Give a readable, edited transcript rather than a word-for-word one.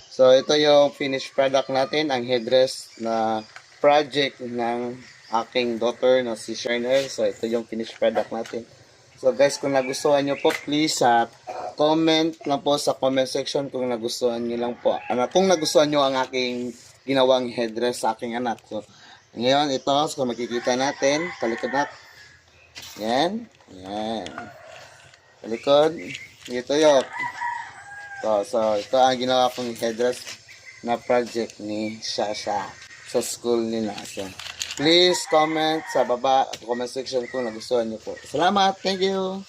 So, ito yung finished product natin, ang headdress na project ng aking daughter na si Sharnel. So, ito yung finished product natin. So, guys, kung nagustuhan nyo po, please, comment lang po sa comment section kung nagustuhan nyo lang po. Kung nagustuhan nyo ang aking ginawang headdress sa aking anak. So, ngayon, ito, so makikita natin, talikod natin. Yan. Yan. Talikod. Ito yun. So, ito ang ginawa kong headdress na project ni Shasha sa school nila. So, please comment sa baba at comment section kung nagustuhan niyo po. Salamat. Thank you.